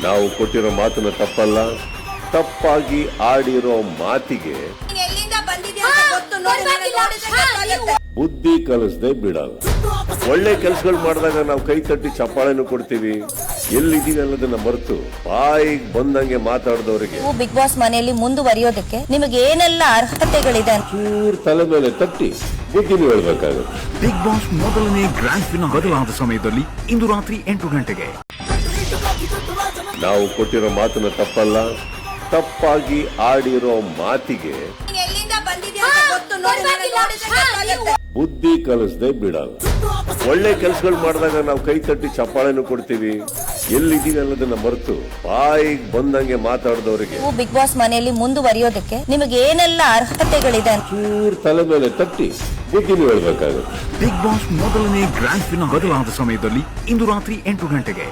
ನಾವು ಕೊಟ್ಟಿರೋ ಮಾತನ್ನ ತಪ್ಪಲ್ಲ, ತಪ್ಪಾಗಿ ಆಡಿರೋ ಮಾತಿಗೆ ಬುದ್ಧಿ ಕಲಿಸದೆ ಬಿಡಲ್ಲ. ಒಳ್ಳೆ ಕೆಲಸಗಳು ಮಾಡಿದಾಗ ನಾವು ಕೈ ತಟ್ಟಿ ಚಪ್ಪಾಳೆನೂ ಕೊಡ್ತೀವಿ. ಎಲ್ಲಿದ್ದೀವಿ ಅನ್ನೋದನ್ನ ಮರೆತು ಬಾಯಿಗೆ ಬಂದಂಗೆ ಮಾತಾಡಿದವರಿಗೆ ಬಿಗ್ ಬಾಸ್ ಮನೆಯಲ್ಲಿ ಮುಂದುವರಿಯೋದಕ್ಕೆ ನಿಮಗೆ ಏನೆಲ್ಲ ಅರ್ಹತೆಗಳಿದೆ ಚೂರ್ ತಲೆ ಮೇಲೆ ತಟ್ಟಿ ಬುದ್ಧಿನೂ ಹೇಳ್ಬೇಕಾಗುತ್ತೆ. ಬಿಗ್ ಬಾಸ್ ಮೊದಲನೇ ಗ್ರ್ಯಾಂಡ್ ಫಿನಾಲೆ ಬದಲಾದ ಸಮಯದಲ್ಲಿ ಇಂದು ರಾತ್ರಿ 8 ಗಂಟೆಗೆ. ನಾವು ಕೊಟ್ಟಿರೋ ಮಾತನ್ನ ತಪ್ಪಲ್ಲ, ತಪ್ಪಾಗಿ ಆಡಿರೋ ಮಾತಿಗೆ ಬುದ್ಧಿ ಕಲಿಸದೆ ಬಿಡಲ್ಲ. ಒಳ್ಳೆ ಕೆಲಸಗಳು ಮಾಡಿದಾಗ ನಾವು ಕೈ ತಟ್ಟಿ ಚಪ್ಪಾಳೆನೂ ಕೊಡ್ತೀವಿ. ಎಲ್ಲಿದ್ದೀವಿ ಅನ್ನೋದನ್ನ ಮರೆತು ಬಾಯಿಗೆ ಬಂದಂಗೆ ಮಾತಾಡಿದವರಿಗೆ ಬಿಗ್ ಬಾಸ್ ಮನೆಯಲ್ಲಿ ಮುಂದುವರಿಯೋದಕ್ಕೆ ನಿಮಗೆ ಏನೆಲ್ಲ ಅರ್ಹತೆಗಳಿದೆ ಚೂರ್ ತಲೆ ಮೇಲೆ ತಟ್ಟಿ ಬುದ್ಧಿನೂ ಹೇಳ್ಬೇಕಾಗುತ್ತೆ. ಬಿಗ್ ಬಾಸ್ ಮೊದಲನೇ ಗ್ರ್ಯಾಂಡ್ ಫಿನಾಲೆ ಬದಲಾದ ಸಮಯದಲ್ಲಿ ಇಂದು ರಾತ್ರಿ 8 ಗಂಟೆಗೆ.